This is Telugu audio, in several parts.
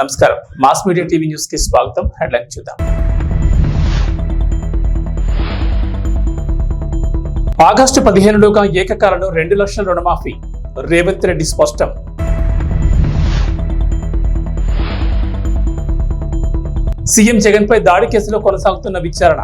నమస్కారం మాస్ మీడియా టీవీ న్యూస్ కి స్వాగతం. హెడ్లైన్ చూద్దాం. ఆగస్టు 15లోగా ఏకకాలంలో 2 లక్షల రుణమాఫీ, రేవంత్ రెడ్డి స్పష్టం. సీఎం జగన్ పై దాడి కేసులో కొనసాగుతున్న విచారణ.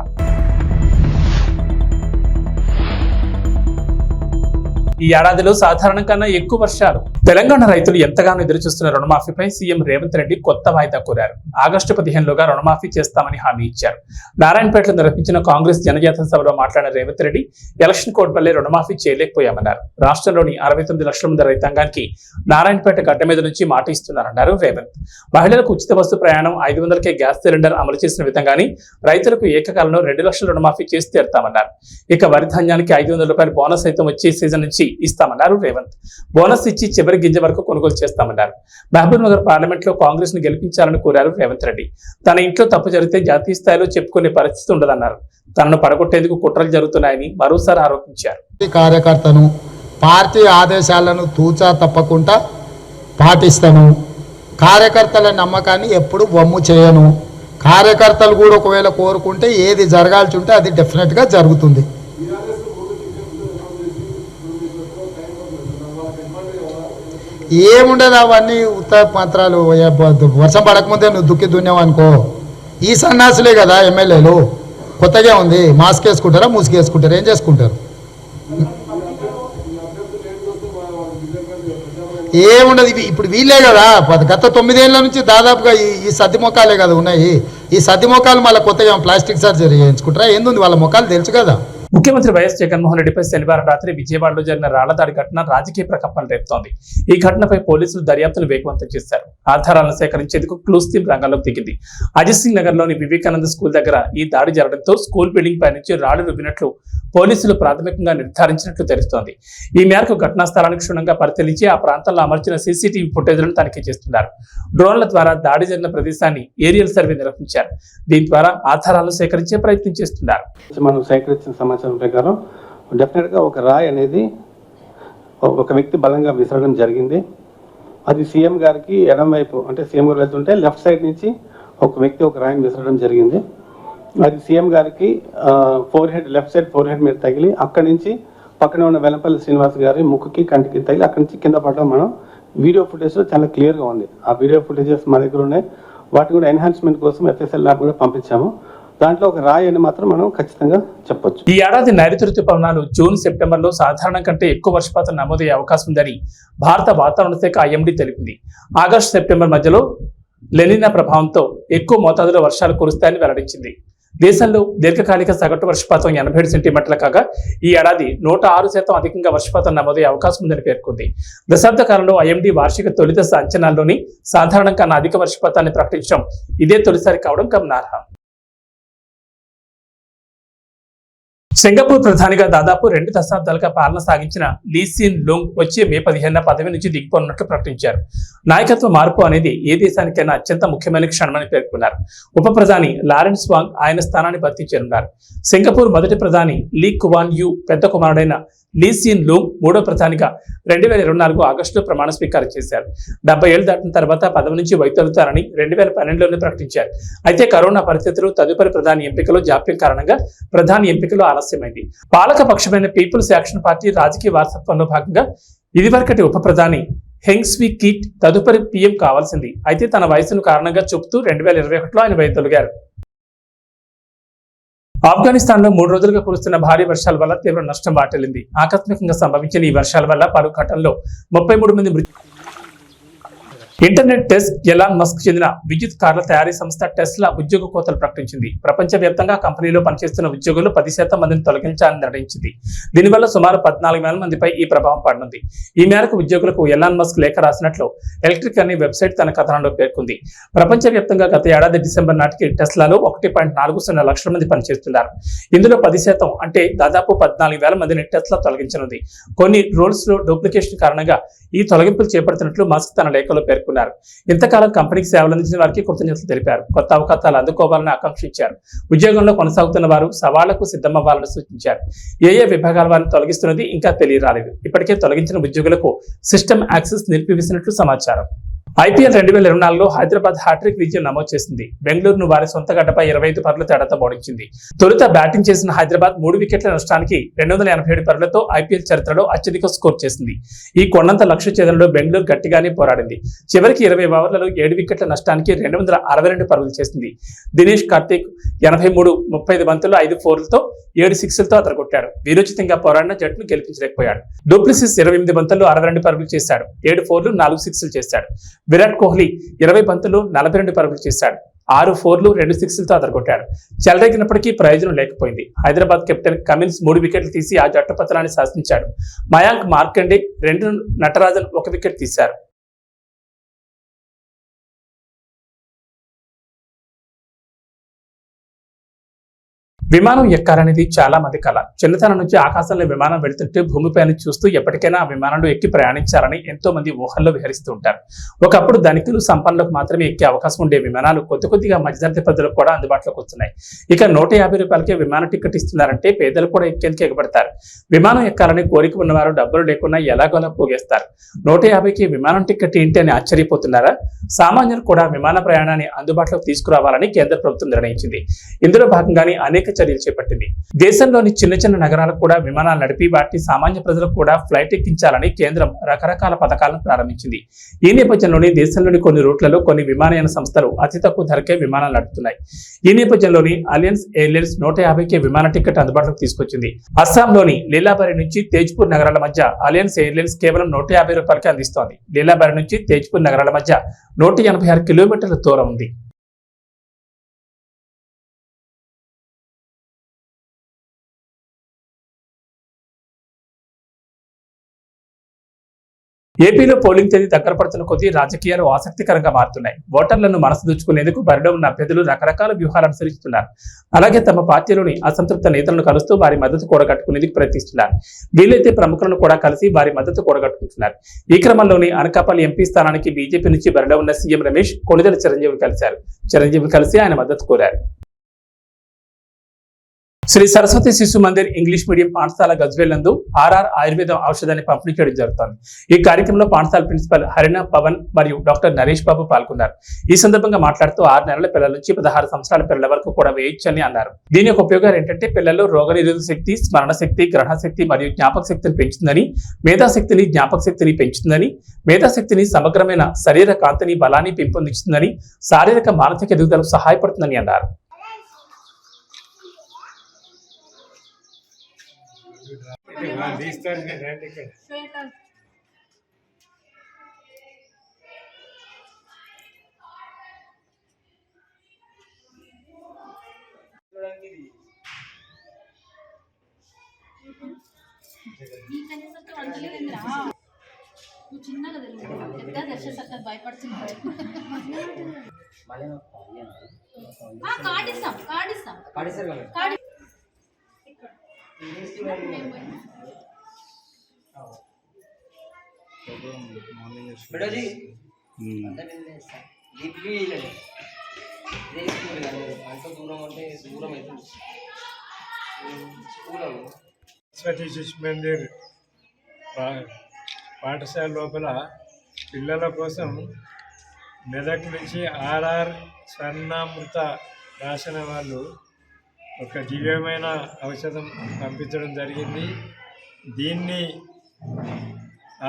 ఈ ఏడాదిలో సాధారణం కన్నా ఎక్కువ వర్షాలు. తెలంగాణ రైతులు ఎంతగానో ఎదురుచూస్తున్న రుణమాఫీపై సీఎం రేవంత్ రెడ్డి కొత్త వాయిదా కోరారు. ఆగస్టు 15లోగా రుణమాఫీ చేస్తామని హామీ ఇచ్చారు. నారాయణపేటలో నిర్వహించిన కాంగ్రెస్ జనజాతర సభలో మాట్లాడిన రేవంత్ రెడ్డి ఎలక్షన్ కోడ్ వల్లే రుణమాఫీ చేయలేకపోయామన్నారు. రాష్ట్రంలోని 69 లక్షల మంది రైతాంగానికి నారాయణపేట గడ్డ మీద నుంచి మాట ఇస్తున్నారన్నారు రేవంత్. మహిళలకు ఉచిత బస్సు ప్రయాణం, 500కే గ్యాస్ సిలిండర్ అమలు చేసిన విధంగానే రైతులకు ఏకకాలంలో 2 లక్షల రుణమాఫీ చేసి తీరుతామన్నారు. ఇక వరి ధాన్యానికి 500 రూపాయల బోనస్ సైతం వచ్చే సీజన్ నుంచి ఇస్తామన్నారు రేవంత్. బోనస్ ఇచ్చి చివరి గింజ వరకు కొనుగోలు చేస్తామన్నారు. మహబూబ్ నగర్ పార్లమెంట్ లో కాంగ్రెస్ ను గెలిపించాలని కోరారు రేవంత్ రెడ్డి. తన ఇంట్లో తప్పు జరిగితే జాతీయ స్థాయిలో చెప్పుకునే పరిస్థితి ఉండదన్నారు. తనను పడగొట్టేందుకు కుట్రలు జరుగుతున్నాయని మరోసారి ఆరోపించారు. కార్యకర్తను పార్టీ ఆదేశాలను తూచా తప్పకుండా పాటిస్తాను. కార్యకర్తల నమ్మకాన్ని ఎప్పుడు వమ్ము చేయను. కార్యకర్తలు కూడా ఒకవేళ కోరుకుంటే ఏది జరగాల్సి ఉంటే అది డెఫినెట్ గా జరుగుతుంది. ఏముండదు అవన్నీ ఉత్తర మంత్రాలు. వర్షం పడకముందే నువ్వు దుక్కి దున్నావనుకో, ఈ సన్నాసులే కదా ఎమ్మెల్యేలు. కొత్తగా ఉంది, మాస్క్ వేసుకుంటారా ముసుగు వేసుకుంటారా, ఏం చేసుకుంటారు? ఏముండదు. ఇప్పుడు వీళ్ళే కదా గత 9 ఏళ్ల నుంచి దాదాపుగా ఈ సద్ది మొక్కలే కదా ఉన్నాయి. ఈ సద్ది మొక్కలు మళ్ళీ కొత్తగా ప్లాస్టిక్ సర్జరీ చేయించుకుంటారా? ఏంది వాళ్ళ మొక్కలు తెలుసు కదా. ముఖ్యమంత్రి వైఎస్ జగన్మోహన్ రెడ్డిపై శనివారం రాత్రి విజయవాడలో జరిగిన రాళ్లదాడి ఘటన రాజకీయ ప్రకంపనలు రేపుతోంది. ఈ ఘటనపై పోలీసులు దర్యాప్తును వేగవంతం చేశారు. ఆధారాలను సేకరించేందుకు క్లూస్ టీం రంగంలోకి దిగింది. అజిత్ సింగ్ నగర్ లోని వివేకానంద స్కూల్ దగ్గర ఈ దాడి జరగడంతో స్కూల్ బిల్డింగ్ పై నుంచి రాళ్లు రుబ్బినట్లు పోలీసులు ప్రాథమికంగా నిర్ధారించినట్లు తెలుస్తోంది. ఈ మేరకు ఘటనా స్థలానికి క్షుణ్ణంగా పరిశీలించి ఆ ప్రాంతంలో అమర్చిన సీసీటీవీ ఫుటేజ్లను తనిఖీ చేస్తున్నారు. డ్రోన్ల ద్వారా దాడి జరిగిన ప్రదేశాన్ని ఏరియల్ సర్వే నిర్వహించారు. దీని ద్వారా ఆధారాలను సేకరించే ప్రయత్నం చేస్తున్నారు. మనం సేకరించిన సమాచారం ప్రకారం డెఫినెట్గా ఒక రాయి అనేది ఒక వ్యక్తి బలంగా విసరడం జరిగింది. అది సీఎం గారికి ఎడం వైపు, అంటే సీఎం గారు వెళ్తుంటే లెఫ్ట్ సైడ్ నుంచి ఒక వ్యక్తి ఒక రాయిని విసరడం జరిగింది. అది సీఎం గారికి లెఫ్ట్ సైడ్ ఫోర్ హెడ్ మీద తగిలి అక్కడి నుంచి పక్కనే ఉన్న వెల్లంపల్లి శ్రీనివాస్ గారి ముక్కుకి కంటికి తగిలి అక్కడి నుంచి కింద పడడం మనం వీడియో ఫుటేజ్లో చాలా క్లియర్గా ఉంది. ఆ వీడియో ఫుటేజెస్ మా దగ్గర ఉన్నాయి. వాటిని కూడా ఎన్హాన్స్మెంట్ కోసం ఎఫ్ఎస్ఎల్ ల్యాబ్ కూడా పంపించాము. దాంట్లో ఒక రాయి అని మాత్రం మనం ఖచ్చితంగా చెప్పొచ్చు. ఈ ఏడాది నైరుతి రుతుపవనాలు జూన్, సెప్టెంబర్లో సాధారణం కంటే ఎక్కువ వర్షపాతం నమోదయ్యే అవకాశం ఉందని భారత వాతావరణ శాఖ ఐఎండీ తెలిపింది. ఆగస్టు, సెప్టెంబర్ మధ్యలో లెనినా ప్రభావంతో ఎక్కువ మోతాదులో వర్షాలు కురుస్తాయని వెల్లడించింది. దేశంలో దీర్ఘకాలిక సగటు వర్షపాతం 87 సెంటీమీటర్లు కాగా ఈ ఏడాది 106% అధికంగా వర్షపాతం నమోదయ్యే అవకాశం ఉందని పేర్కొంది. దశాబ్ద కాలంలో ఐఎండీ వార్షిక తొలిదశ అంచనాల్లోని సాధారణం కన్నా అధిక వర్షపాతాన్ని ప్రకటించడం ఇదే తొలిసారి కావడం గమనార్హం. సింగపూర్ ప్రధానిగా దాదాపు 2 దశాబ్దాలుగా పాలన సాగించిన లీ సియన్ లూంగ్ వచ్చే మే 15న పదవి నుంచి దిగిపోనున్నట్లు ప్రకటించారు. నాయకత్వ మార్పు అనేది ఏ దేశానికైనా అత్యంత ముఖ్యమైన క్షణమని పేర్కొన్నారు. ఉప ప్రధాని లారెన్స్ వాంగ్ ఆయన స్థానాన్ని భర్తీ చేయనున్నారు. సింగపూర్ మొదటి ప్రధాని లీ కువాన్ యూ పెద్ద కుమారుడైన లీ సియన్ లూంగ్ మూడో ప్రధానిగా 2024 ఆగస్టులో ప్రమాణ స్వీకారం చేశారు. 70 ఏళ్లు దాటిన తర్వాత పదవి నుంచి వైదొలుగుతారని 2012లోనే ప్రకటించారు. అయితే కరోనా పరిస్థితులు, తదుపరి ప్రధాని ఎంపికలో జాప్యం కారణంగా ప్రధాని ఎంపికలో ఆలస్యమైంది. పాలక పక్షమైన పీపుల్స్ యాక్షన్ పార్టీ రాజకీయ వారసత్వంలో భాగంగా ఇదివరకటి ఉప ప్రధాని హెంగ్ స్వీ కీట్ తదుపరి పీఎం కావాల్సింది. అయితే తన వయసును కారణంగా చెబుతూ 2021లో ఆయన వైదొలిగారు. ఆఫ్ఘనిస్తాన్ లో 3 రోజులుగా కురుస్తున్న భారీ వర్షాల వల్ల తీవ్ర నష్టం వాటిల్లింది. ఆకస్మికంగా సంభవించిన ఈ వర్షాల వల్ల పలు ఘటనల్లో 33 మంది మృతి. ఇంటర్నెట్ టెస్ట్ ఎలాన్ మస్క్ చెందిన విద్యుత్ కార్ల తయారీ సంస్థ టెస్లా ఉద్యోగ కోతలు ప్రకటించింది. ప్రపంచవ్యాప్తంగా కంపెనీలో పనిచేస్తున్న ఉద్యోగులు 10% మందిని తొలగించాలని నిర్ణయించింది. దీనివల్ల సుమారు 14,000 మందిపై ఈ ప్రభావం పడనుంది. ఈ మేరకు ఉద్యోగులకు ఎలాన్ మస్క్ లేఖ రాసినట్లు ఎలక్ట్రిక్ అనే వెబ్సైట్ తన కథనంలో పేర్కొంది. ప్రపంచవ్యాప్తంగా గత ఏడాది డిసెంబర్ నాటికి టెస్లాలో 1.40 లక్షల మంది పనిచేస్తున్నారు. ఇందులో 10% అంటే దాదాపు 14,000 మందిని టెస్లా తొలగించనుంది. కొన్ని రూల్స్ లో డూప్లికేషన్ కారణంగా ఈ తొలగింపులు చేపడుతున్నట్లు మస్క్ తన లేఖలో పేర్కొన్నారు. ఇంతకాలం కంపెనీకి సేవలు అందించిన వారికి కృతజ్ఞతలు తెలిపారు. కొత్త అవకాశాలు అందుకోవాలని ఆకాంక్షించారు. ఉద్యోగంలో కొనసాగుతున్న వారు సవాళ్లకు సిద్ధమవ్వాలని సూచించారు. ఏ విభాగాల వారిని తొలగిస్తున్నది ఇంకా తెలియరాలేదు. ఇప్పటికే తొలగించిన ఉద్యోగులకు సిస్టమ్ యాక్సెస్ నిలిపివేసినట్లు సమాచారం. ఐపీఎల్ 2024లో హైదరాబాద్ హ్యాట్రిక్ విజయం నమోదు చేసింది. బెంగళూరును వారి సొంత గడ్డపై 25 పరుగుల తేడాతో ఓడించింది. తొలుత బ్యాటింగ్ చేసిన హైదరాబాద్ 3 వికెట్ల నష్టానికి 287 పరుగులతో ఐపీఎల్ చరిత్రలో అత్యధిక స్కోర్ చేసింది. ఈ కొండంత లక్ష్య ఛేదనలో బెంగళూరు గట్టిగానే పోరాడింది. చివరికి 20 ఓవర్లలో 7 వికెట్ల నష్టానికి 262 పరుగులు చేసింది. దినేష్ కార్తీక్ 83, 35 బంతుల్లో 5 4లతో 7 6లతో అదరగొట్టాడు. వీరోచితంగా పోరాడిన జట్టును గెలిపించలేకపోయాడు. డూప్లిసిస్ 28 బంతుల్లో 62 పరుగులు చేశాడు. 7 4లు 4 6లు చేశాడు. విరాట్ కోహ్లీ 20 బంతుల్లో 42 పరుగులు చేశాడు. 6 4లు 2 6లతో అదరగొట్టాడు. చెలరేగినప్పటికీ ప్రయోజనం లేకపోయింది. హైదరాబాద్ కెప్టెన్ కమిన్స్ 3 వికెట్లు తీసి ఆ జట్టు పతనాన్ని శాసించాడు. మయాంక్ మార్కండే 2, నటరాజన్ 1 వికెట్ తీశారు. విమానం ఎక్కాలనేది చాలా మంది కల. చిన్నతనం నుంచి ఆకాశంలో విమానం వెళ్తుంటే భూమిపైన చూస్తూ ఎప్పటికైనా ఆ విమానంలో ఎక్కి ప్రయాణించాలని ఎంతో మంది ఊహల్లో విహరిస్తూ ఉంటారు. ఒకప్పుడు ధనికులు సంపన్నులకు మాత్రమే ఎక్కే అవకాశం ఉండే విమానాలు కొద్దిగా మధ్యతరగతి ప్రజలకు కూడా అందుబాటులోకి వస్తున్నాయి. ఇక 150 రూపాయలకే విమాన టికెట్ ఇస్తున్నారంటే పేదలు కూడా ఎక్కేందుకు ఎగబడతారు. విమానం ఎక్కాలని కోరిక ఉన్నవారు డబ్బులు లేకుండా ఎలాగోలా పోగేస్తారు. 150కి విమానం టికెట్ ఏంటి అని ఆశ్చర్యపోతున్నారా? సామాన్యులు కూడా విమాన ప్రయాణాన్ని అందుబాటులోకి తీసుకురావాలని కేంద్ర ప్రభుత్వం నిర్ణయించింది. ఇందులో భాగంగానే అనేక చర్యలు చేపట్టింది. దేశంలోని చిన్న నగరాలకు కూడా విమానాలు నడిపి వాటిని సామాన్య ప్రజలకు కూడా ఫ్లైట్ ఎక్కించాలని కేంద్రం రకరకాల పథకాలను ప్రారంభించింది. ఈ నేపథ్యంలోని దేశంలోని కొన్ని రూట్లలో కొన్ని విమానయాన సంస్థలు అతి తక్కువ ధరకే విమానాలు నడుపుతున్నాయి. ఈ నేపథ్యంలోని అలయన్స్ ఎయిర్లైన్స్ 150కే విమాన టికెట్ అందుబాటులోకి తీసుకొచ్చింది. అస్సాంలోని లీలాబారి నుంచి తేజ్పూర్ నగరాల మధ్య అలయన్స్ ఎయిర్లైన్స్ కేవలం 150 రూపాయలకే అందిస్తోంది. లీలాబారి నుంచి తేజ్పూర్ నగరాల మధ్య 186 కిలోమీటర్ల దూరం ఉంది. ఏపీలో పోలింగ్ తేదీ దగ్గర పడుతున్న కొద్దీ రాజకీయాలు ఆసక్తికరంగా మారుతున్నాయి. ఓటర్లను మనసు దోచుకునేందుకు బరిలో ఉన్న అభ్యర్థులు రకరకాల వ్యూహాలు అనుసరిస్తున్నారు. అలాగే తమ పార్టీలోని అసంతృప్త నేతలను కలుస్తూ వారి మద్దతు కూడగట్టుకునేందుకు ప్రయత్నిస్తున్నారు. వీలైతే ప్రముఖులను కూడా కలిసి వారి మద్దతు కూడగట్టుకుంటున్నారు. ఈ క్రమంలోని అనకాపల్లి ఎంపీ స్థానానికి బీజేపీ నుంచి బరిలో ఉన్న సీఎం రమేష్ కొణిదెల చిరంజీవిని కలిశారు. చిరంజీవి కలిసి ఆయన మద్దతు కోరారు. శ్రీ సరస్వతి శిశు మందిర్ ఇంగ్లీష్ మీడియం పాఠశాల గజ్వేల్ నందు ఆర్ఆర్ ఆయుర్వేదం ఔషధాన్ని పంపిణీ చేయడం జరుగుతోంది. ఈ కార్యక్రమంలో పాఠశాల ప్రిన్సిపల్ హరిణ పవన్ మరియు డాక్టర్ నరేష్ బాబు పాల్గొన్నారు. ఈ సందర్భంగా మాట్లాడుతూ 6 నెలల పిల్లల నుంచి 16 సంవత్సరాల పిల్లల వరకు కూడా వేయొచ్చని అన్నారు. దీని యొక్క ఉపయోగాలు ఏంటంటే పిల్లల్లో రోగనిరోధక శక్తి, స్మరణ శక్తి, గ్రహణ శక్తి మరియు జ్ఞాపక శక్తిని పెంచుతుందని, మేధాశక్తిని, జ్ఞాపక శక్తిని పెంచుతుందని, మేధాశక్తిని, సమగ్రమైన శరీర కాంతిని, బలాన్ని పెంపొందిస్తుందని, శారీరక మానసిక ఎదుగుదలకు సహాయపడుతుందని అన్నారు. చిన్నగా పెద్ద దర్శక భయపడుతున్నాడు. కార్డు సరస్వతి శిశు మందిర్ పాఠశాల లోపల పిల్లల కోసం మెదక్ నుంచి ఆర్ఆర్ స్వర్ణామృత రాసిన వాళ్ళు ఒక దివ్యమైన ఔషధం పంపించడం జరిగింది. దీన్ని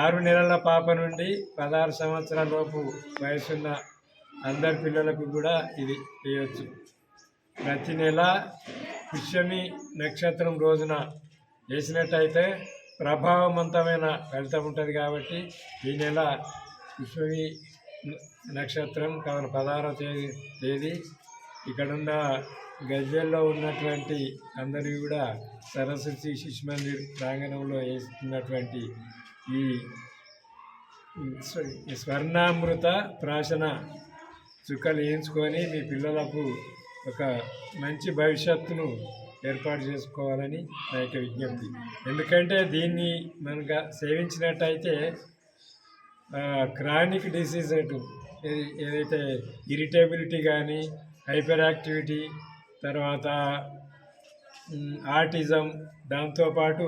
6 నెలల పాప నుండి 16 సంవత్సరాల లోపు వయసున్న అందరి పిల్లలకు కూడా ఇది చేయవచ్చు. ప్రతి నెల పుష్యమి నక్షత్రం రోజున వేసినట్టయితే ప్రభావవంతమైన ఫలితం ఉంటుంది. కాబట్టి ఈ నెల పుష్యమి నక్షత్రం కావున 16వ తేదీ ఇక్కడున్న గజ్వేల్లో ఉన్నటువంటి అందరికీ కూడా సరస్వతి శిశు మందిర్ ప్రాంగణంలో వేస్తున్నటువంటి ఈ స్వర్ణామృత ప్రాశన చుక్కలు వేయించుకొని మీ పిల్లలకు ఒక మంచి భవిష్యత్తును ఏర్పాటు చేసుకోవాలని నా యొక్క విజ్ఞప్తి. ఎందుకంటే దీన్ని మనకు సేవించినట్టయితే క్రానిక్ డిసీజ్ ఏదైతే ఇరిటేబిలిటీ కానీ, హైపర్ యాక్టివిటీ, తర్వాత ఆటిజం, దాంతోపాటు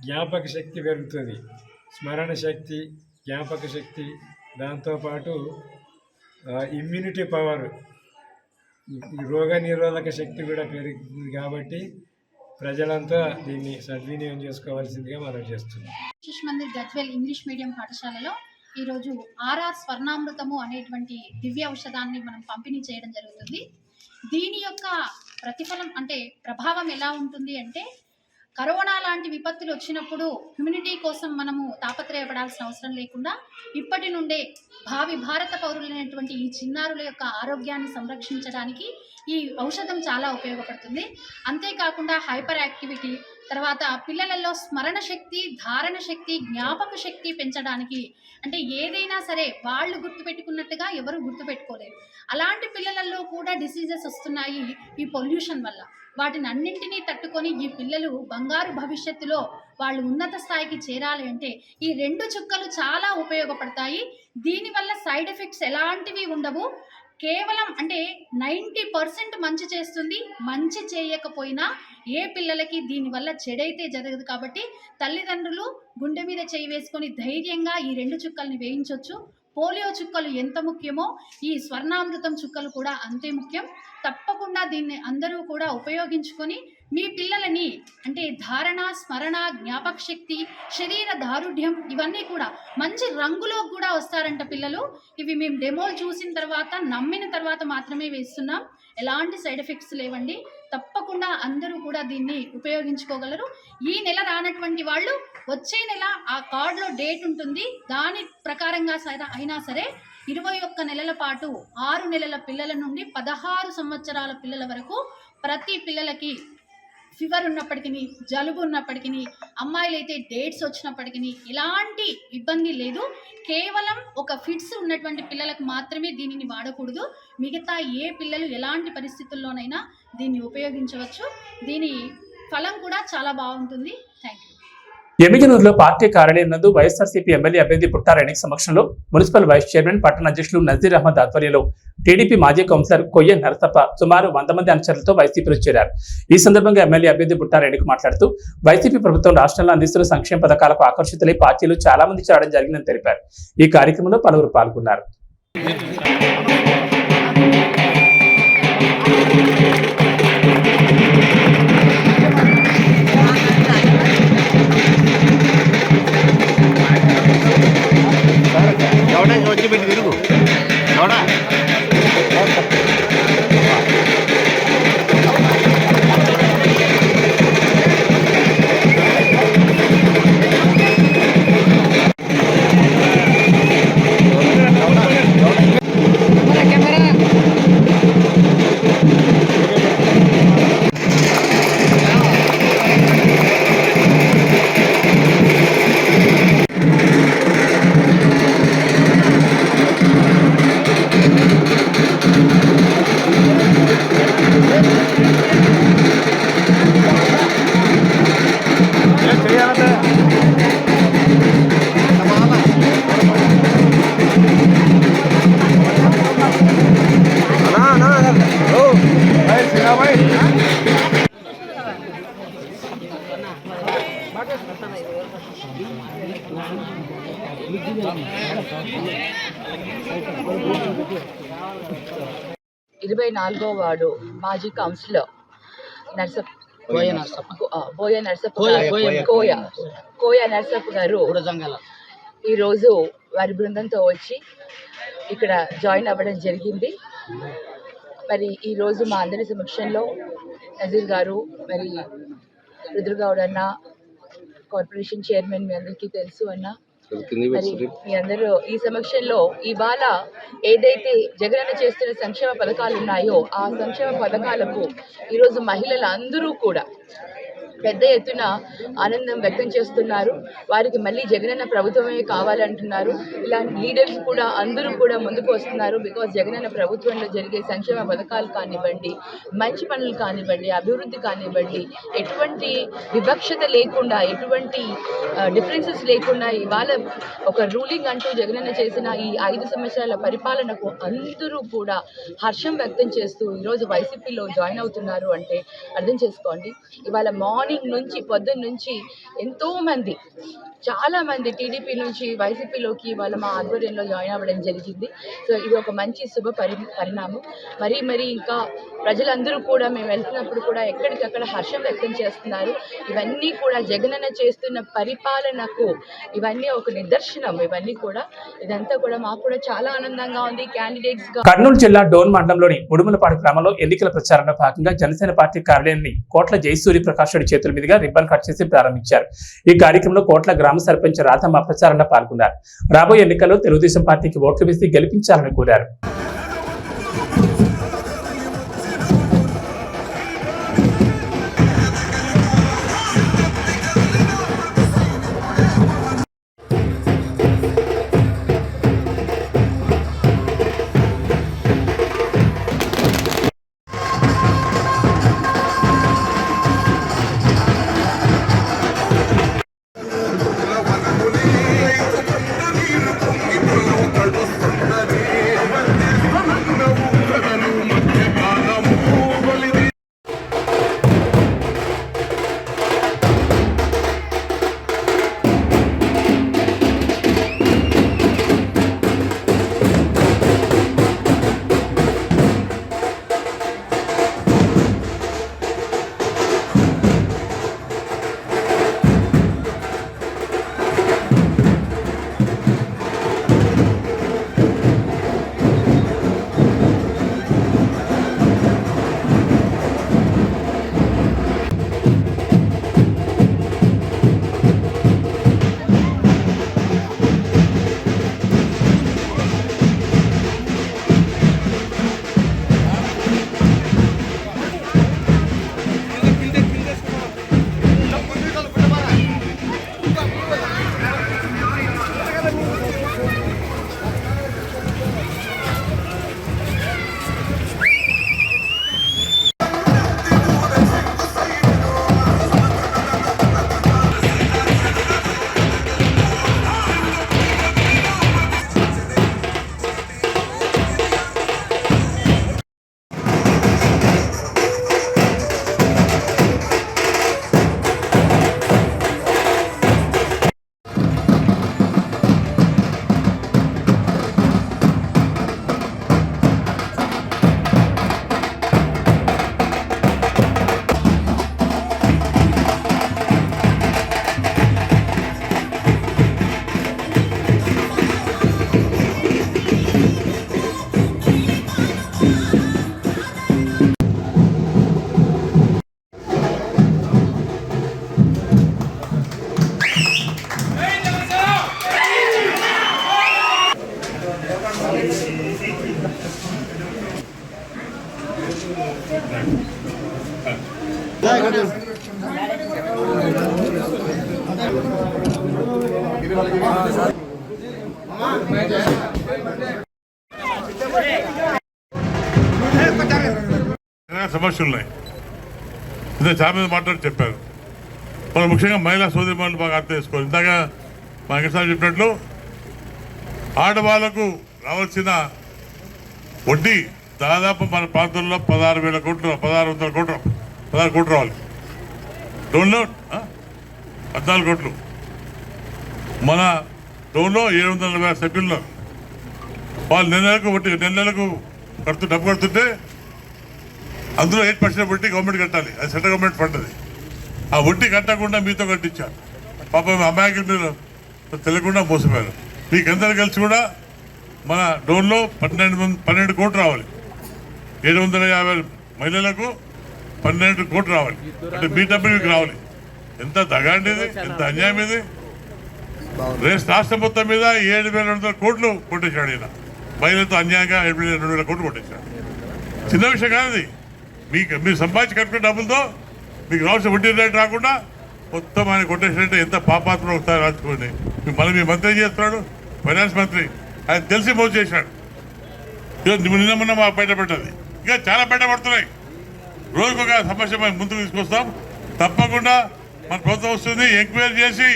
జ్ఞాపక శక్తి పెరుగుతుంది, స్మరణ శక్తి, జ్ఞాపక శక్తి, దాంతోపాటు ఇమ్యూనిటీ పవర్, రోగ నిరోధక శక్తి కూడా పెరుగుతుంది. కాబట్టి ప్రజలంతా దీన్ని సద్వినియోగం చేసుకోవాల్సిందిగా మనం చేస్తున్నాం. శిశు మందిర్ గజ్వేల్ ఇంగ్లీష్ మీడియం పాఠశాలలో ఈరోజు ఆర్ఆర్ స్వర్ణామృతము అనేటువంటి దివ్య ఔషధాన్ని మనం పంపిణీ చేయడం జరుగుతుంది. దీని యొక్క ప్రతిఫలం అంటే ప్రభావం ఎలా ఉంటుంది అంటే, కరోనా లాంటి విపత్తులు వచ్చినప్పుడు హ్యూమినిటీ కోసం మనము తాపత్రయపడాల్సిన అవసరం లేకుండా ఇప్పటి నుండే భావి భారత పౌరులైనటువంటి ఈ చిన్నారుల యొక్క ఆరోగ్యాన్ని సంరక్షించడానికి ఈ ఔషధం చాలా ఉపయోగపడుతుంది. అంతేకాకుండా హైపర్ యాక్టివిటీ, తర్వాత పిల్లలలో స్మరణ శక్తి, ధారణ శక్తి, జ్ఞాపక శక్తి పెంచడానికి, అంటే ఏదైనా సరే వాళ్ళు గుర్తుపెట్టుకున్నట్టుగా ఎవరు గుర్తుపెట్టుకోలేరు. అలాంటి పిల్లలలో కూడా డిసీజెస్ వస్తున్నాయి ఈ పొల్యూషన్ వల్ల. వాటిని అన్నింటినీ తట్టుకొని ఈ పిల్లలు బంగారు భవిష్యత్తులో వాళ్ళు ఉన్నత స్థాయికి చేరాలి అంటే ఈ 2 చుక్కలు చాలా ఉపయోగపడతాయి. దీనివల్ల సైడ్ ఎఫెక్ట్స్ ఎలాంటివి ఉండవు. కేవలం అంటే 90% మంచి చేస్తుంది. మంచి చేయకపోయినా ఏ పిల్లలకి దీనివల్ల చెడైతే జరగదు. కాబట్టి తల్లిదండ్రులు గుండె మీద చేయి వేసుకొని ధైర్యంగా ఈ 2 చుక్కల్ని వేయించవచ్చు. పోలియో చుక్కలు ఎంత ముఖ్యమో ఈ స్వర్ణామృతం చుక్కలు కూడా అంతే ముఖ్యం. తప్పకుండా దీన్ని అందరూ కూడా ఉపయోగించుకొని మీ పిల్లలని అంటే ధారణ, స్మరణ, జ్ఞాపక శక్తి, శరీర దారుఢ్యం ఇవన్నీ కూడా మంచి రంగులో కూడా వస్తారంట పిల్లలు. ఇవి మేము డెమోలు చూసిన తర్వాత నమ్మిన తర్వాత మాత్రమే వేస్తున్నాం. ఎలాంటి సైడ్ ఎఫెక్ట్స్ లేవండి. తప్పకుండా అందరూ కూడా దీన్ని ఉపయోగించుకోగలరు. ఈ నెల రానటువంటి వాళ్ళు వచ్చే నెల ఆ కార్డులో డేట్ ఉంటుంది, దాని ప్రకారంగా అయినా సరే 21 నెలల పాటు 6 నెలల పిల్లల నుండి 16 సంవత్సరాల పిల్లల వరకు ప్రతి పిల్లలకి ఫీవర్ ఉన్నప్పటికీ, జలుబు ఉన్నప్పటికీ, అమ్మాయిలైతే డేట్స్ వచ్చినప్పటికీ ఎలాంటి ఇబ్బంది లేదు. కేవలం ఒక ఫిట్స్ ఉన్నటువంటి పిల్లలకు మాత్రమే దీనిని వాడకూడదు. మిగతా ఏ పిల్లలు ఎలాంటి పరిస్థితుల్లోనైనా దీన్ని ఉపయోగించవచ్చు. దీని ఫలం కూడా చాలా బాగుంటుంది. Thank you. ఎమ్మిగనూరులో పార్టీ కార్యాలయం నందు వైఎస్ఆర్సీపీ ఎమ్మెల్యే అభ్యర్థి పుట్టారెడ్డి సమక్షంలో మున్సిపల్ వైస్ చైర్మన్ పట్టణ అధ్యక్షులు నజీర్ అహ్మద్ ఆధ్వర్యంలో టీడీపీ మాజీ కౌన్సిలర్ కొయ్య నరసప్ప సుమారు 100 మంది అనుచరులతో వైసీపీలో చేరారు. ఈ సందర్భంగా ఎమ్మెల్యే అభ్యర్థి పుట్టారెడ్డికి మాట్లాడుతూ వైసీపీ ప్రభుత్వం రాష్ట్రంలో అందిస్తున్న సంక్షేమ పథకాలకు ఆకర్షితులై పార్టీలు చాలా మంది చేరడం జరిగిందని తెలిపారు. ఈ కార్యక్రమంలో పలువురు పాల్గొన్నారు. వచ్చి పెట్టి తిరుగు ఎవడా 24వ వార్డు మాజీ కౌన్సిలర్ కోయ నరసప్ప గారు ఈరోజు వారి బృందంతో వచ్చి ఇక్కడ జాయిన్ అవ్వడం జరిగింది. మరి ఈరోజు మా అందరి సమక్షంలో నజీర్ గారు, మరి రుద్రగౌడ్ అన్న, కార్పొరేషన్ చైర్మన్ మీ అందరికీ తెలుసు అన్న, మరి మీ అందరూ ఈ సమక్షంలో ఇవాళ ఏదైతే జగనన్న చేస్తున్న సంక్షేమ పథకాలు ఉన్నాయో ఆ సంక్షేమ పథకాలకు ఈరోజు మహిళలు అందరూ కూడా పెద్ద ఎత్తున ఆనందం వ్యక్తం చేస్తున్నారు. వారికి మళ్ళీ జగనన్న ప్రభుత్వమే కావాలంటున్నారు. ఇలాంటి లీడర్స్ కూడా అందరూ కూడా ముందుకు వస్తున్నారు. బికాజ్ జగనన్న ప్రభుత్వంలో జరిగే సంక్షేమ పథకాలు కానివ్వండి, మంచి పనులు కానివ్వండి, అభివృద్ధి కానివ్వండి, ఎటువంటి వివక్షత లేకుండా, ఎటువంటి డిఫరెన్సెస్ లేకుండా ఇవాళ ఒక రూలింగ్ అంటూ జగనన్న చేసిన ఈ 5 సంవత్సరాల పరిపాలనకు అందరూ కూడా హర్షం వ్యక్తం చేస్తూ ఈరోజు వైసీపీలో జాయిన్ అవుతున్నారు అంటే అర్థం చేసుకోండి. ఇవాళ మార్నింగ్ నుంచి పొద్దున్న నుంచి ఎంతోమంది చాలామంది టీడీపీ నుంచి వైసీపీలోకి వాళ్ళ మా ఆధ్వర్యంలో జాయిన్ అవ్వడం జరిగింది. సో ఇది ఒక మంచి శుభ పరిణామం. మరి ఇంకా ప్రజలందరూ కూడా మేము వెళ్తున్నప్పుడు కూడా ఎక్కడికక్కడ హర్షం వ్యక్తం చేస్తున్నారు. ఇవన్నీ కూడా జగనన్న చేస్తున్న పరిపాలనకు ఇవన్నీ ఒక నిదర్శనం. ఇవన్నీ కూడా ఇదంతా కూడా మాకు కూడా చాలా ఆనందంగా ఉంది. క్యాండిడేట్స్ గా కర్నూలు జిల్లా డోన్ మండలంలోని ముడుమలపాడు గ్రామంలో ఎన్నికల ప్రచారంలో భాగంగా జనసేన పార్టీ కార్యాలయాన్ని కోట్ల జయసూర్య ప్రకాష్ రెడ్డి చేతుల మీదుగా రిబ్బన్ కట్ చేసి ప్రారంభించారు. ఈ కార్యక్రమంలో కోట్ల గ్రామ సర్పంచ్ రాధమ్మ ప్రచారంలో పాల్గొన్నారు. రాబోయే ఎన్నికల్లో తెలుగుదేశం పార్టీకి ఓట్లు వేసి గెలిపించాలని కోరారు. సమస్యలు ఉన్నాయి. ఇదే చాలా మంది మాట్లాడి చెప్పారు. వాళ్ళు ముఖ్యంగా మహిళా సోదరిమణులు బాగా అర్థం చేసుకోవాలి. ఇందాక మా వెంకటస్వామి చెప్పినట్లు ఆడవాళ్లకు రావాల్సిన వడ్డీ దాదాపు మన ప్రాంతంలో 16,000 కోట్లు 16 కోట్లు రావాలి. లోన్లో 14 కోట్లు. మన లోన్లో 740 సభ్యుల్లో వాళ్ళు నెలకు డబ్బు కడుతుంటే అందులో 8% వడ్డీ గవర్నమెంట్ కట్టాలి. అది సెంట్రల్ గవర్నమెంట్ ఫండ్. అది ఆ వడ్డీ కట్టకుండా మీతో కట్టించారు. పాపం అమాయకులు మీరు తెలియకుండా మోసపోయారు. మీకందరూ కలిసి కూడా మన డోన్లో 12 కోట్లు రావాలి. 750 మహిళలకు 12 కోట్లు రావాలి. అంటే మీ డబ్బు మీకు రావాలి. ఎంత దగాండి ఇది, ఎంత అన్యాయం ఇది. రాష్ట్రం మొత్తం మీద 7,200 కోట్లు కొట్టేశాడు ఈయన. మహిళలతో అన్యాయంగా 7,200 కోట్లు కొట్టేశాడు. చిన్న విషయం కాదు ఇది. మీరు సంపాదించి కట్టుకున్న డబ్బులతో మీకు రావాల్సిన వడ్డీ రేటు రాకుండా మొత్తం ఆయన కొట్టేసినట్టే ఎంత పాపాత్మ ఒకసారి రాసుకోండి. మళ్ళీ మీ మంత్రి ఏం చేస్తున్నాడు? ఫైనాన్స్ మంత్రి. ఆయన తెలిసి మోసం చేశాడు. నిన్న మొన్న మాకు బయటపడ్డది. ఇంకా చాలా బయటపడుతున్నాయి. రోజుకొక సమస్య మేము ముందుకు తీసుకొస్తాం. తప్పకుండా మన ప్రభుత్వం వస్తుంది. ఎంక్వైరీ చేసి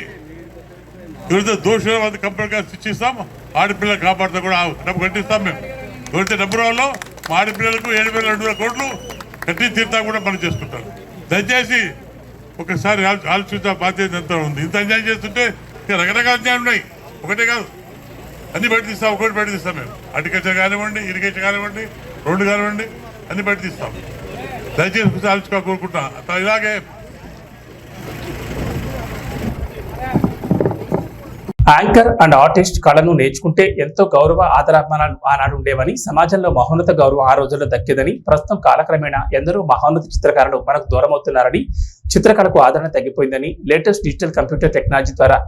ఎవరితో దోషులు వాళ్ళ కంప్లీట్గా శిక్షిస్తాం. ఆడపిల్లలు కాపాడుతూ కూడా డబ్బు కట్టిస్తాం. మేము ఎవరైతే డబ్బు రావాలో మా ఆడపిల్లలకు 7,200 కోట్లు కట్టి తీర్థం కూడా పని చేసుకుంటాం. దయచేసి ఒకసారి ఆలోచించే బాధ్యత ఎంత ఉంది. ఇంత ఎంజాయ్ చేస్తుంటే ఇంకా రకరకాల ఎంజాయ్ ఉన్నాయి, ఒకటే కాదు, అన్ని బయట తీస్తాం. ఒకటి బయట తీస్తాం మేము, అగ్రికల్చర్ కానివ్వండి, ఇరిగేషన్ కానివ్వండి, రోడ్డు కానివ్వండి, అన్ని బయట తీస్తాం. దయచేసి ఆలోచించుకో కోరుకుంటా. ఇలాగే యాంకర్ అండ్ ఆర్టిస్ట్ కళను నేర్చుకుంటే ఎంతో గౌరవ ఆదరాభిమానాలు ఆనాడు ఉండేవని, సమాజంలో మహోన్నత గౌరవం ఆ రోజుల్లో దక్కేదని, ప్రస్తుతం కాలక్రమేణా ఎందరో మహోన్నత చిత్రకారులు మనకు దూరం అవుతున్నారని, చిత్రకళకు ఆదరణ తగ్గిపోయిందని, లేటెస్ట్ డిజిటల్ కంప్యూటర్ టెక్నాలజీ ద్వారా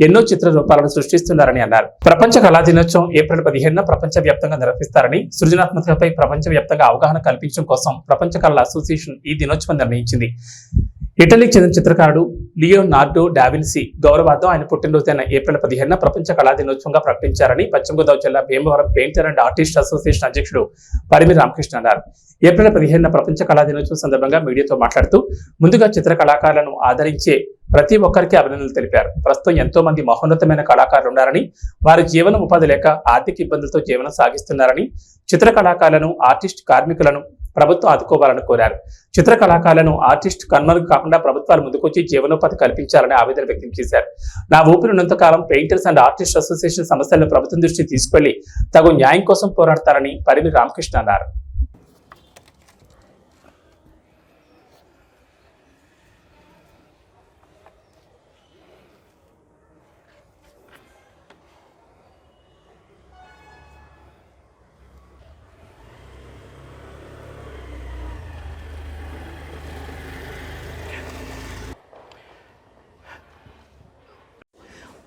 ఎన్నో చిత్ర రూపాలను సృష్టిస్తున్నారని అన్నారు. ప్రపంచ కళా దినోత్సవం ఏప్రిల్ 15న ప్రపంచ వ్యాప్తంగా నిర్వహిస్తారని, సృజనాత్మకతపై ప్రపంచ వ్యాప్తంగా అవగాహన కల్పించడం కోసం ప్రపంచ కళల అసోసియేషన్ ఈ దినోత్సవం నిర్ణయించింది. ఇటలీకి చెందిన చిత్రకారుడు లియోనార్డో డావిన్సీ గౌరవార్థం ఆయన పుట్టినరోజైన ఏప్రిల్ 15న ప్రపంచ కళా దినోత్సవంగా ప్రకటించారని పశ్చిమ గోదావరి జిల్లా Bhimavaram painter and artist association అధ్యక్షుడు పరిమి రామకృష్ణ అన్నారు. ఏప్రిల్ 15న ప్రపంచ కళా దినోత్సవం సందర్భంగా మీడియాతో మాట్లాడుతూ ముందుగా చిత్ర కళాకారులను ఆదరించే ప్రతి ఒక్కరికి అభినందనలు తెలిపారు. ప్రస్తుతం ఎంతో మంది మహోన్నతమైన కళాకారులు ఉన్నారని, వారి జీవన ఉపాధి లేక ఆర్థిక ఇబ్బందులతో జీవనం సాగిస్తున్నారని, చిత్ర కళాకారులను, ఆర్టిస్ట్ కార్మికులను ప్రభుత్వం ఆదుకోవాలని కోరారు. చిత్ర కళాకారులను, ఆర్టిస్ట్ కన్మరుగు కాకుండా ప్రభుత్వాలు ముందుకొచ్చి జీవనోపాధి కల్పించాలని ఆవేదన వ్యక్తం చేశారు. నా ఊపిరినంత కాలం పెయింటర్స్ అండ్ ఆర్టిస్ట్ అసోసియేషన్ సమస్యలను ప్రభుత్వం దృష్టికి తీసుకెళ్లి తగు న్యాయం కోసం పోరాడతారని పరిమి రామకృష్ణ అన్నారు.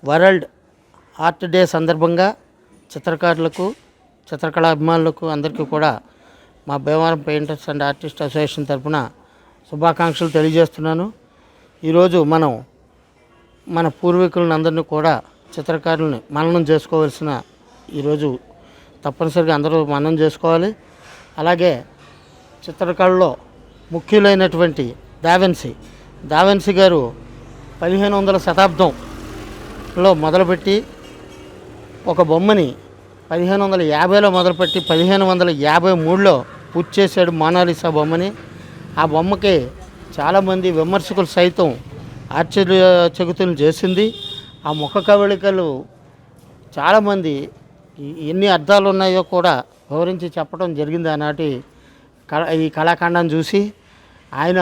వరల్డ్ ఆర్ట్ డే సందర్భంగా చిత్రకారులకు, చిత్రకళా అభిమానులకు అందరికీ కూడా మా Bhimavaram painters and artist association తరఫున శుభాకాంక్షలు తెలియజేస్తున్నాను. ఈరోజు మనం మన పూర్వీకులను అందరినీ కూడా, చిత్రకారులని మననం చేసుకోవాల్సిన ఈరోజు తప్పనిసరిగా అందరూ మననం చేసుకోవాలి. అలాగే చిత్రకళలో ముఖ్యులైనటువంటి దావిన్సీ గారు 1500వ శతాబ్దంలో మొదలుపెట్టి ఒక బొమ్మని 1550లో మొదలుపెట్టి 1553లో పూర్తి చేశాడు మోనాలిసా బొమ్మని. ఆ బొమ్మకి చాలామంది విమర్శకులు సైతం ఆశ్చర్యచకితులను చేసింది. ఆ ముఖ కవళికలు చాలామంది ఎన్ని అర్థాలు ఉన్నాయో కూడా వివరించి చెప్పడం జరిగింది ఆనాటి ఈ కళాఖండాన్ని చూసి. ఆయన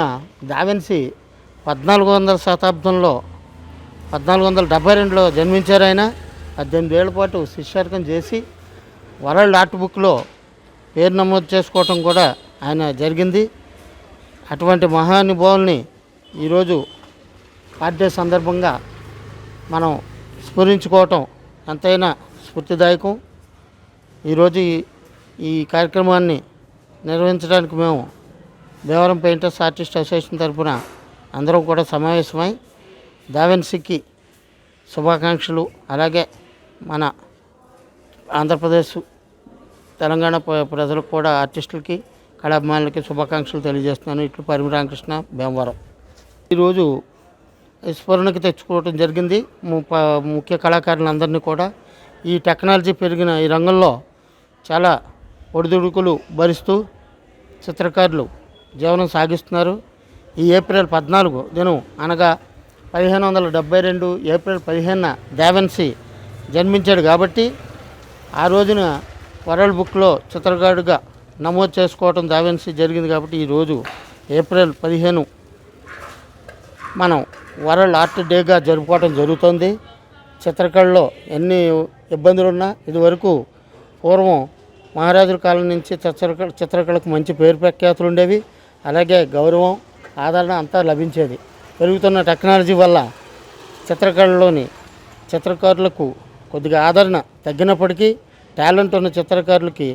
దావిన్సీ 1400 శతాబ్దంలో 1472లో జన్మించారు. ఆయన 18 ఏళ్ల పాటు శిష్యార్కం చేసి వరల్డ్ ఆర్ట్ బుక్లో పేరు నమోదు చేసుకోవటం కూడా ఆయన జరిగింది. అటువంటి మహానుభావుల్ని ఈరోజు ఆర్ట్ డే సందర్భంగా మనం స్మరించుకోవటం ఎంతైనా స్ఫూర్తిదాయకం. ఈరోజు ఈ కార్యక్రమాన్ని నిర్వహించడానికి మేము భీమవరం పెయింటర్స్ ఆర్టిస్ట్ అసోసియేషన్ తరఫున అందరం కూడా సమావేశమై దావిన్సీకి శుభాకాంక్షలు, అలాగే మన ఆంధ్రప్రదేశ్, తెలంగాణ ప్రజలకు కూడా, ఆర్టిస్టులకి, కళాభిమానులకి శుభాకాంక్షలు తెలియజేస్తున్నాను. ఇట్లు పరిమి రామకృష్ణ, భీమవరం. ఈరోజు స్మరణకి తెచ్చుకోవడం జరిగింది ముఖ్య కళాకారులందరినీ కూడా. ఈ టెక్నాలజీ పెరిగిన ఈ రంగంలో చాలా ఒడిదుడుకులు భరిస్తూ చిత్రకారులు జీవనం సాగిస్తున్నారు. ఈ ఏప్రిల్ 14 దినం అనగా 1572 ఏప్రిల్ 15న దావిన్సీ జన్మించాడు కాబట్టి ఆ రోజున వరల్డ్ బుక్లో చిత్రకారుడిగా నమోదు చేసుకోవడం దావిన్సీ జరిగింది. కాబట్టి ఈరోజు ఏప్రిల్ 15 మనం వరల్డ్ ఆర్ట్ డేగా జరుపుకోవడం జరుగుతుంది. చిత్రకళలో ఎన్ని ఇబ్బందులున్నా, ఇదివరకు పూర్వం మహారాజుల కాలం నుంచి చిత్రకళకు మంచి పేరు ప్రఖ్యాతులు ఉండేవి. అలాగే గౌరవం, ఆదరణ అంతా లభించేది. పెరుగుతున్న టెక్నాలజీ వల్ల చిత్రకళలోని చిత్రకారులకు కొద్దిగా ఆదరణ తగ్గినప్పటికీ టాలెంట్ ఉన్న చిత్రకారులకి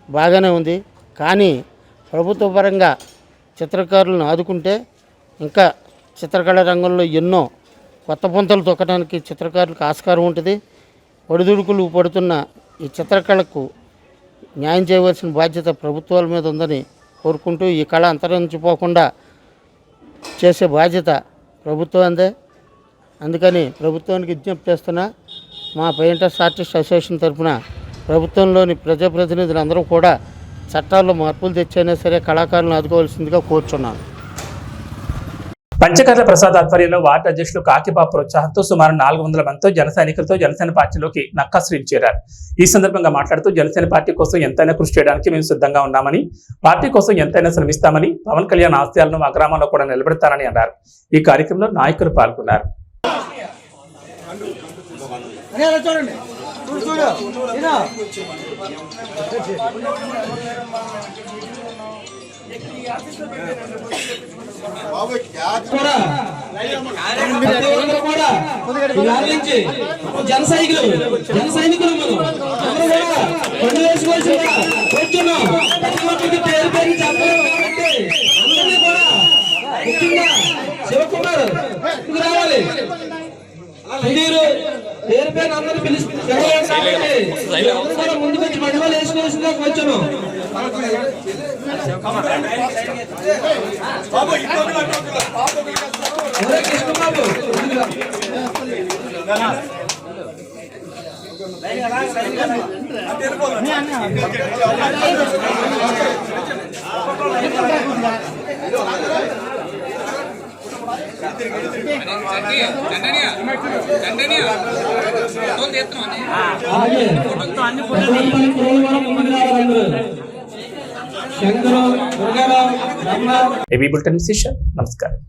బాగానే ఉంది. కానీ ప్రభుత్వ పరంగా చిత్రకారులను ఆదుకుంటే ఇంకా చిత్రకళ రంగంలో ఎన్నో కొత్త పుంతలు తొక్కడానికి చిత్రకారులకు ఆస్కారం ఉంటుంది. ఒడిదుడుకులు పడుతున్న ఈ చిత్రకళకు న్యాయం చేయవలసిన బాధ్యత ప్రభుత్వాల మీద ఉందని కోరుకుంటూ, ఈ కళ అంతరించిపోకుండా చేసే బాధ్యత ప్రభుత్వందే. అందుకని ప్రభుత్వానికి విజ్ఞప్తి చేస్తున్నా, మా పెయింటర్స్ ఆర్టిస్ట్ అసోసియేషన్ తరఫున ప్రభుత్వంలోని ప్రజాప్రతినిధులందరూ కూడా చట్టాల్లో మార్పులు తెచ్చైనా సరే కళాకారులను ఆదుకోవాల్సిందిగా కోరుచున్నాను. పంచకర్ల ప్రసాద్ ఆధ్వర్యంలో వార్డు అధ్యక్షులు కాకిబాబు ప్రోత్సాహంతో సుమారు 400 మందితో జన సైనికులతో జనసేన పార్టీలోకి నక్కాశ్రీలు చేరారు. ఈ సందర్భంగా మాట్లాడుతూ జనసేన పార్టీ కోసం ఎంతైనా కృషి చేయడానికి మేము సిద్ధంగా ఉన్నామని, పార్టీ కోసం ఎంతైనా శ్రమిస్తామని, పవన్ కళ్యాణ్ ఆశయాలను మా గ్రామంలో కూడా నిలబెడతారని అన్నారు. ఈ కార్యక్రమంలో నాయకులు పాల్గొన్నారు. జన సైనికులు పేరు పేరు శివకుమార్ రావాలి. మీరు పేరు పేరు అందరూ పిలుస్తారు. ముందుకు వచ్చి మండపాలు వేసుకోవాల్సిందిగా వచ్చాను. కృష్ణబాబు ఏబీ బులెటిన్ శిష్య నమస్కారం.